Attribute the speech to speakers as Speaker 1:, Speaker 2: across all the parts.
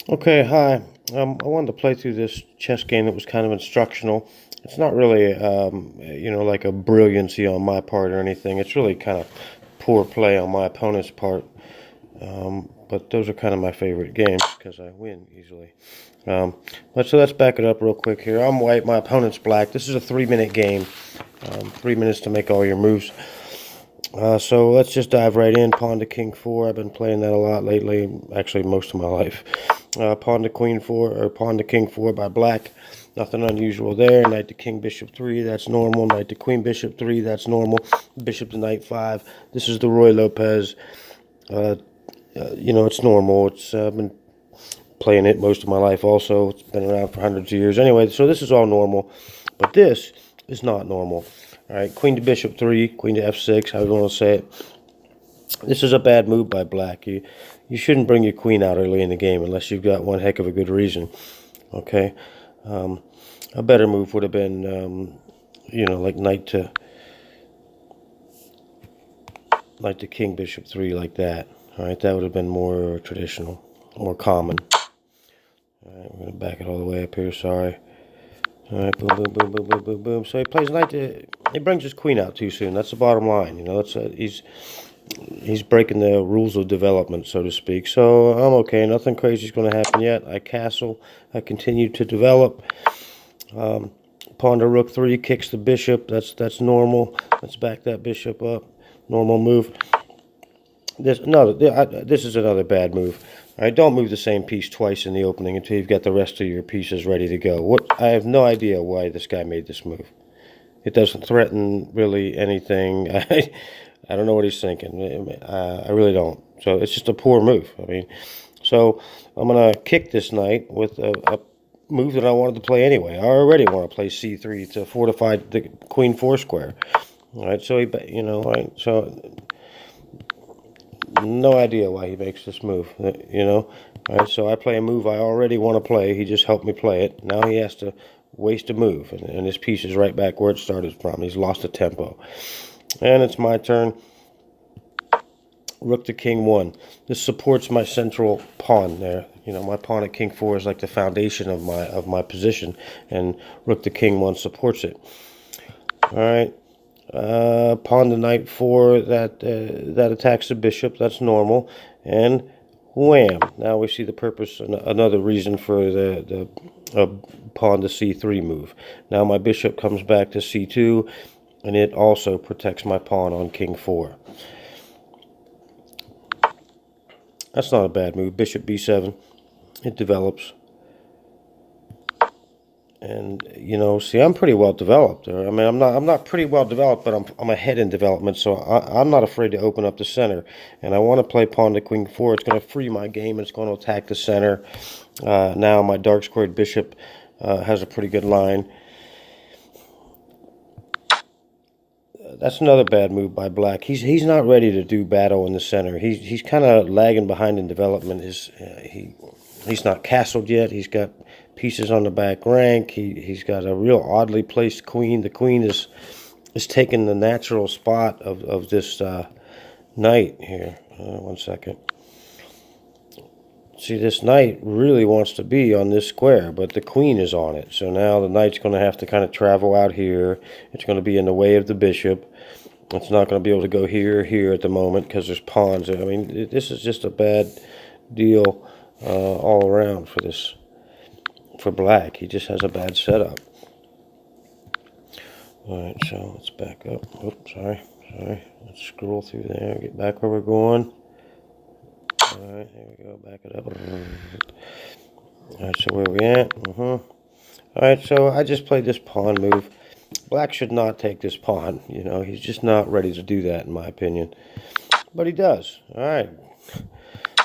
Speaker 1: Okay, hi. I wanted to play through this chess game that was kind of instructional. It's not really, like a brilliancy on my part or anything. It's really kind of poor play on my opponent's part. But those are kind of my favorite games because I win easily. But so let's back it up real quick here. I'm white, my opponent's black. This is a 3-minute game. 3 minutes to make all your moves. So let's just dive right in. Pawn to king 4. I've been playing that a lot lately, actually most of my life. Pawn to queen 4, or pawn to king 4 by black. Nothing unusual there. Knight to king bishop 3, that's normal. Knight to queen bishop 3, that's normal. Bishop to knight 5. This is the Ruy Lopez. It's normal. It's been playing it most of my life also. It's been around for hundreds of years. Anyway, so this is all normal. But this is not normal. All right, queen to bishop 3, queen to f6, however you want to say it. This is a bad move by black. You shouldn't bring your queen out early in the game unless you've got one heck of a good reason. Okay, a better move would have been, like knight to king bishop 3 like that. All right, that would have been more traditional, more common. All right, we're gonna back it all the way up here. Sorry. All right, boom, boom, boom, boom, boom, boom, boom. So he plays knight to. He brings his queen out too soon. That's the bottom line. He's breaking the rules of development, so to speak. So I'm okay. Nothing crazy is going to happen yet. I castle. I continue to develop. Pawn to rook 3 kicks the bishop. That's normal. Let's back that bishop up. Normal move. This is another bad move. All right, don't move the same piece twice in the opening until you've got the rest of your pieces ready to go. I have no idea why this guy made this move. It doesn't threaten really anything. I don't know what he's thinking. I really don't. So it's just a poor move. I mean, so I'm going to kick this knight with a move that I wanted to play anyway. I already want to play c3 to fortify the queen 4 square. All right, so so no idea why he makes this move, All right, so I play a move I already want to play. He just helped me play it. Now he has to waste a move, and his piece is right back where it started from. He's lost a tempo. And it's my turn. Rook to king 1. This supports my central pawn there. My pawn at king 4 is like the foundation of my position, and rook to king 1 supports it. All right. Pawn to knight 4, that attacks the bishop. That's normal. And wham! Now we see the purpose, another reason for the pawn to c3 move. Now my bishop comes back to c2, and it also protects my pawn on king 4. That's not a bad move. Bishop b7. It develops. And see, I'm pretty well developed. I mean, I'm not pretty well developed, but I'm ahead in development, so I'm not afraid to open up the center. And I want to play pawn to queen 4. It's going to free my game. It's going to attack the center. Now my dark squared bishop has a pretty good line. That's another bad move by black. He's not ready to do battle in the center. He's kind of lagging behind in development. He's not castled yet. He's got pieces on the back rank. He's got a real oddly placed queen. The queen is taking the natural spot of this knight here. One second. See, this knight really wants to be on this square, but the queen is on it. So now the knight's going to have to kind of travel out here. It's going to be in the way of the bishop. It's not going to be able to go here at the moment because there's pawns. I mean, this is just a bad deal all around for black. He just has a bad setup. All right, so let's back up. Oops, sorry. Let's scroll through there. Get back where we're going. All right, here we go. Back it up. All right, so where are we at? All right, so I just played this pawn move. Black should not take this pawn. He's just not ready to do that, in my opinion. But he does. All right.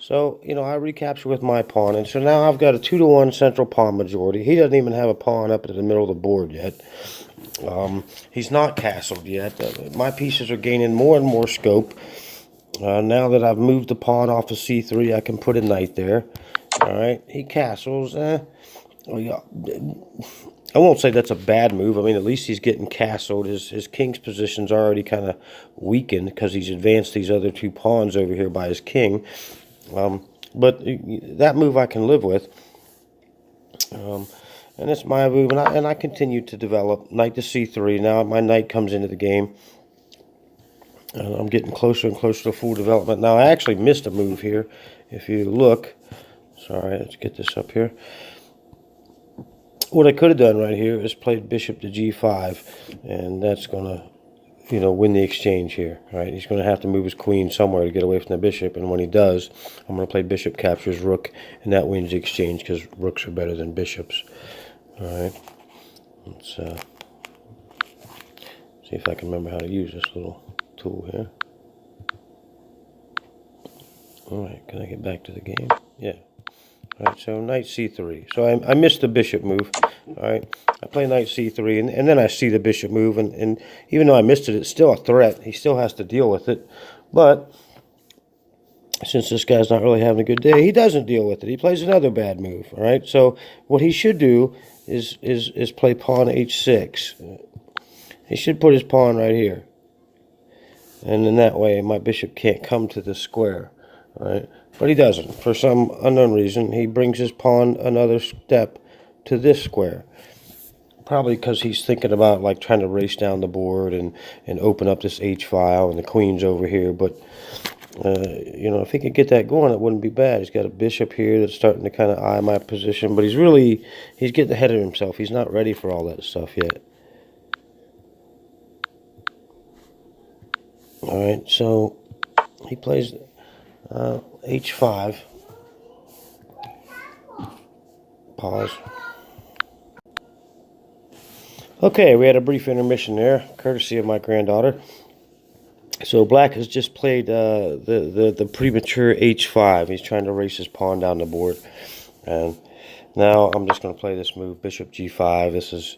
Speaker 1: So, I recapture with my pawn. And so now I've got a 2-to-1 central pawn majority. He doesn't even have a pawn up at the middle of the board yet. He's not castled yet. My pieces are gaining more and more scope. Now that I've moved the pawn off of c3, I can put a knight there. All right. He castles. I won't say that's a bad move. I mean, at least he's getting castled. His king's position's already kind of weakened because he's advanced these other 2 pawns over here by his king. But that move I can live with. And it's my move, and I continue to develop. Knight to c3. Now my knight comes into the game. And I'm getting closer and closer to full development. Now I actually missed a move here. If you look, sorry, let's get this up here. What I could have done right here is played bishop to g5, and that's going to, win the exchange here. Right? He's going to have to move his queen somewhere to get away from the bishop, and when he does, I'm going to play bishop captures rook, and that wins the exchange because rooks are better than bishops. All right. Let's see if I can remember how to use this little tool here. All right, can I get back to the game? Yeah. All right, so knight c3. So I missed the bishop move. All right, I play knight c3, and then I see the bishop move, and even though I missed it, it's still a threat. He still has to deal with it. But since this guy's not really having a good day, he doesn't deal with it. He plays another bad move. All right, so what he should do is play pawn h6. He should put his pawn right here. And in that way, my bishop can't come to the square. Right? But he doesn't. For some unknown reason, he brings his pawn another step to this square. Probably because he's thinking about like trying to race down the board and open up this H file, and the queen's over here. But if he could get that going, it wouldn't be bad. He's got a bishop here that's starting to kind of eye my position, but he's getting ahead of himself. He's not ready for all that stuff yet. All right, so he plays h5. Pause. Okay, we had a brief intermission there, courtesy of my granddaughter. So black has just played the premature h5. He's trying to race his pawn down the board. And now I'm just going to play this move, bishop g5. This is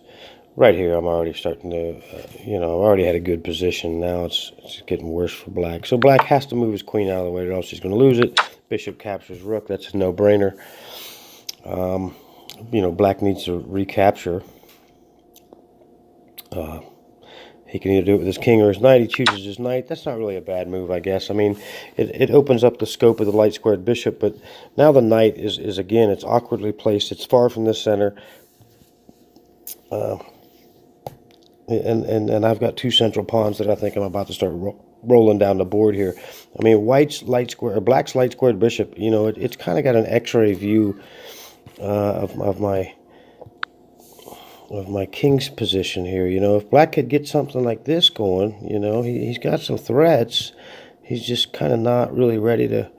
Speaker 1: right here. I'm already starting to, I've already had a good position. Now it's getting worse for black. So black has to move his queen out of the way, or else he's going to lose it. Bishop captures rook. That's a no-brainer. Black needs to recapture. He can either do it with his king or his knight. He chooses his knight. That's not really a bad move, I guess. I mean, it opens up the scope of the light-squared bishop, but now the knight is again, it's awkwardly placed. It's far from the center. And I've got two central pawns that I think I'm about to start rolling down the board here. I mean, black's light squared bishop. It's kind of got an X-ray view of my king's position here. If black could get something like this going, he's got some threats. He's just kind of not really ready to,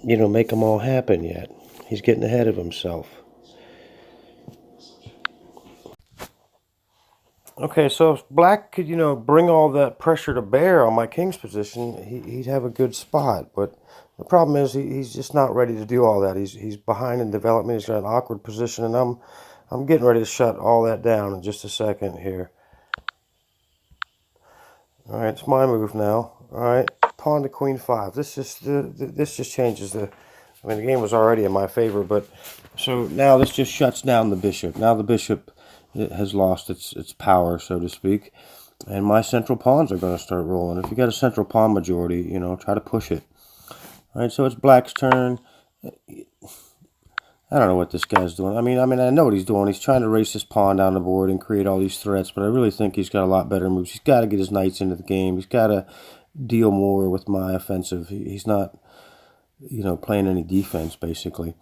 Speaker 1: make them all happen yet. He's getting ahead of himself. Okay, so if black could, bring all that pressure to bear on my king's position, he'd have a good spot. But the problem is he's just not ready to do all that. He's behind in development. He's got an awkward position, and I'm getting ready to shut all that down in just a second here. All right, it's my move now. All right, pawn to queen 5. This just changes the. I mean, the game was already in my favor, but so now this just shuts down the bishop. Now the bishop has lost its power, so to speak, and my central pawns are going to start rolling. If you got a central pawn majority, try to push it. All right, so it's black's turn. I don't know what this guy's doing. I mean, I know what he's doing. He's trying to race his pawn down the board and create all these threats, but I really think he's got a lot better moves. He's got to get his knights into the game. He's got to deal more with my offensive. He's not, playing any defense, basically.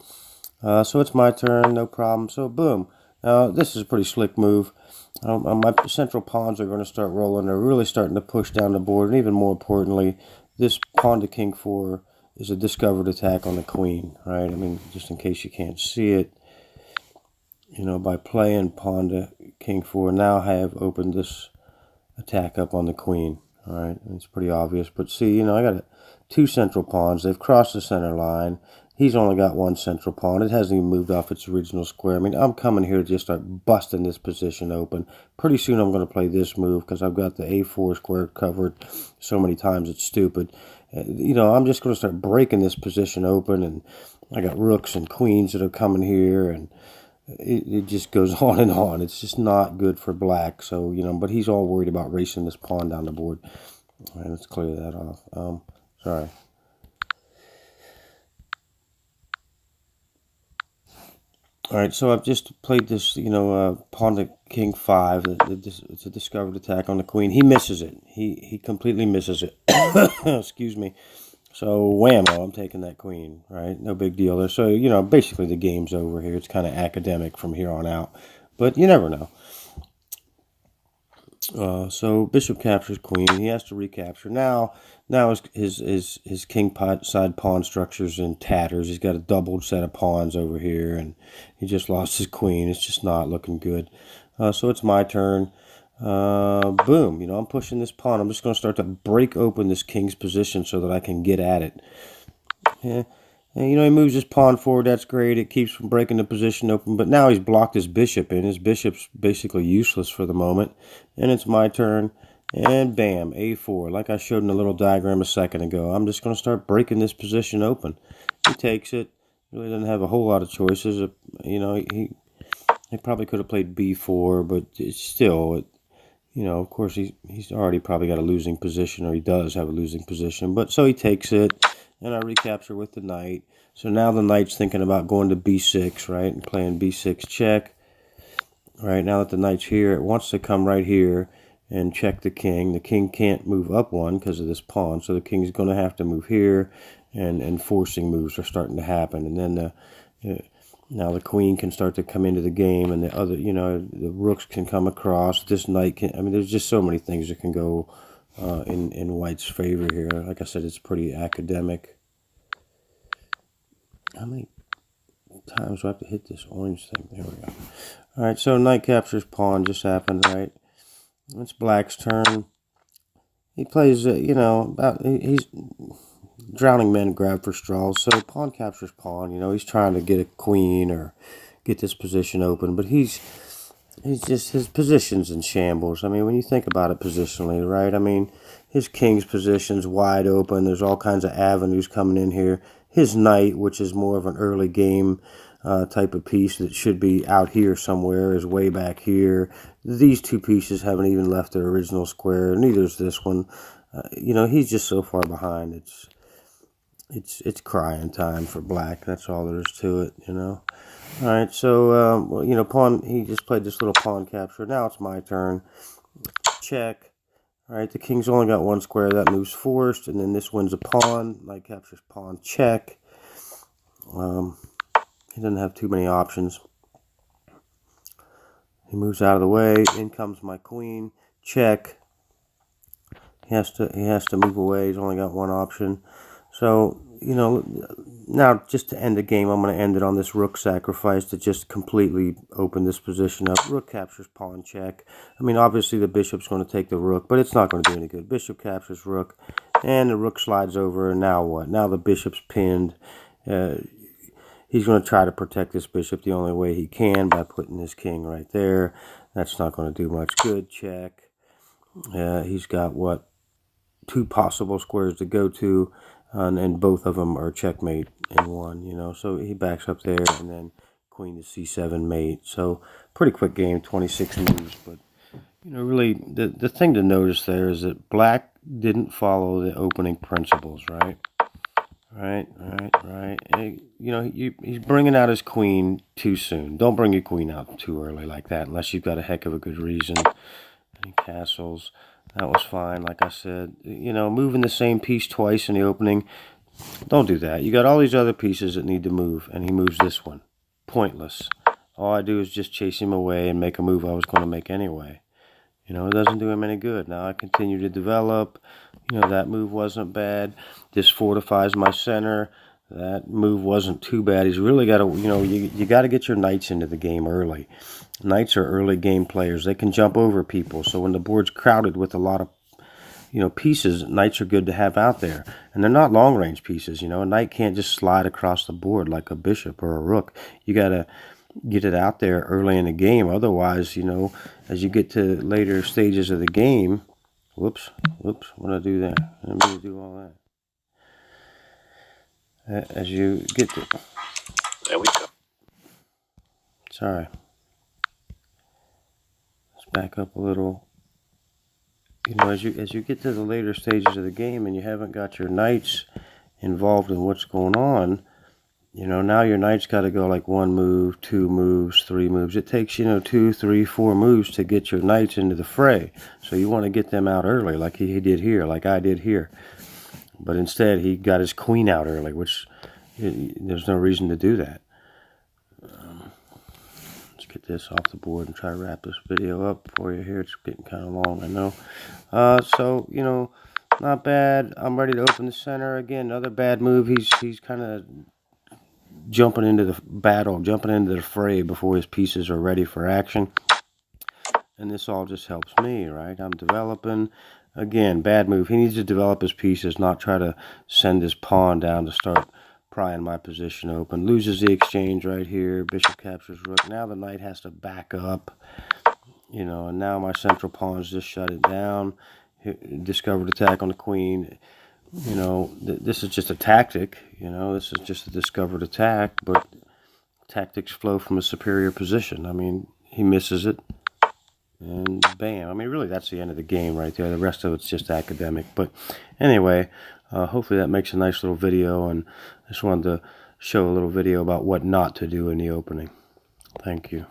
Speaker 1: So it's my turn, no problem. So boom. Now, this is a pretty slick move. My central pawns are going to start rolling. They're really starting to push down the board. And even more importantly, this pawn to king 4 is a discovered attack on the queen, right? I mean, just in case you can't see it, by playing pawn to king 4, now I have opened this attack up on the queen, all right? And it's pretty obvious. But see, I got two central pawns. They've crossed the center line. He's only got one central pawn. It hasn't even moved off its original square. I mean, I'm coming here to just start busting this position open. Pretty soon I'm going to play this move because I've got the A4 square covered so many times it's stupid. I'm just going to start breaking this position open, and I got rooks and queens that are coming here, and it just goes on and on. It's just not good for black. So, but he's all worried about racing this pawn down the board. All right, let's clear that off. Sorry. All right, so I've just played this, pawn to king 5. It's a discovered attack on the queen. He misses it. He completely misses it. Excuse me. So whammo, I'm taking that queen, right? No big deal there. So, basically the game's over here. It's kind of academic from here on out. But you never know. So bishop captures queen. He has to recapture. Now his king side pawn structure's in tatters. He's got a doubled set of pawns over here, and he just lost his queen. It's just not looking good. So it's my turn. Boom. I'm pushing this pawn. I'm just going to start to break open this king's position so that I can get at it. Yeah. And, he moves his pawn forward. That's great. It keeps from breaking the position open. But now he's blocked his bishop in. His bishop's basically useless for the moment. And it's my turn. And bam, a4. Like I showed in the little diagram a second ago. I'm just going to start breaking this position open. He takes it. Really doesn't have a whole lot of choices. He probably could have played b4, but it's still, of course, he's already probably got a losing position, or he does have a losing position. But so he takes it. And I recapture with the knight. So now the knight's thinking about going to b6, right? And playing b6 check. Right, now that the knight's here, it wants to come right here and check the king. The king can't move up one because of this pawn. So the king's going to have to move here. And forcing moves are starting to happen. And then now the queen can start to come into the game. And the other, the rooks can come across. This knight can, there's just so many things that can go in white's favor here. Like I said, it's pretty academic. How many times do I have to hit this orange thing? There we go. All right, so knight captures pawn just happened, right? It's black's turn. He plays, he's drowning men grab for straws. So pawn captures pawn. He's trying to get a queen or get this position open, but he's just, his position's in shambles. When you think about it positionally, right? His king's position's wide open. There's all kinds of avenues coming in here. His knight, which is more of an early game type of piece that should be out here somewhere, is way back here. These two pieces haven't even left their original square. Neither's this one. He's just so far behind. It's crying time for black. That's all there is to it. All right, so pawn. He just played this little pawn capture. Now it's my turn. Check. All right, the king's only got one square. That move's forced, and then this wins a pawn. Knight captures pawn. Check. He doesn't have too many options. He moves out of the way. In comes my queen. Check. He has to move away. He's only got one option. So, now just to end the game, I'm going to end it on this rook sacrifice to just completely open this position up. Rook captures pawn check. Obviously the bishop's going to take the rook, but it's not going to do any good. Bishop captures rook, and the rook slides over, and now what? Now the bishop's pinned. He's going to try to protect this bishop the only way he can by putting his king right there. That's not going to do much good. Check. He's got, what, 2 possible squares to go to, and both of them are checkmate in one, So he backs up there, and then queen to c7 mate. So pretty quick game, 26 moves. But, really, the thing to notice there is that black didn't follow the opening principles, right? Right. He's bringing out his queen too soon. Don't bring your queen out too early like that, unless you've got a heck of a good reason. And castles. That was fine, like I said. Moving the same piece twice in the opening, don't do that. You got all these other pieces that need to move, and he moves this one. Pointless. All I do is just chase him away and make a move I was going to make anyway. It doesn't do him any good. Now I continue to develop. That move wasn't bad. This fortifies my center. That move wasn't too bad. He's really got to, you got to get your knights into the game early. Knights are early game players. They can jump over people. So when the board's crowded with a lot of, pieces, knights are good to have out there. And they're not long-range pieces. A knight can't just slide across the board like a bishop or a rook. You got to get it out there early in the game. Otherwise, as you get to later stages of the game, whoops, what did I do there? I didn't mean to do all that. As you get to,
Speaker 2: there we go.
Speaker 1: Sorry. Let's back up a little. As you get to the later stages of the game and you haven't got your knights involved in what's going on, You know, now your knight's got to go like 1 move, 2 moves, 3 moves. It takes, 2, 3, 4 moves to get your knights into the fray. So you want to get them out early, like he did here, like I did here. But instead, he got his queen out early, which there's no reason to do that. Let's get this off the board and try to wrap this video up for you here. It's getting kind of long, I know. So, not bad. I'm ready to open the center. Again, another bad move. He's kind of jumping into the battle, jumping into the fray before his pieces are ready for action. And this all just helps me, right? I'm developing. Again, bad move. He needs to develop his pieces, not try to send his pawn down to start prying my position open. Loses the exchange right here. Bishop captures rook. Now the knight has to back up. And now my central pawns just shut it down. Discovered attack on the queen. This is just a tactic. This is just a discovered attack, but tactics flow from a superior position. I mean, he misses it, and bam. I mean, really, that's the end of the game right there. The rest of it's just academic. But anyway, hopefully that makes a nice little video, and I just wanted to show a little video about what not to do in the opening. Thank you.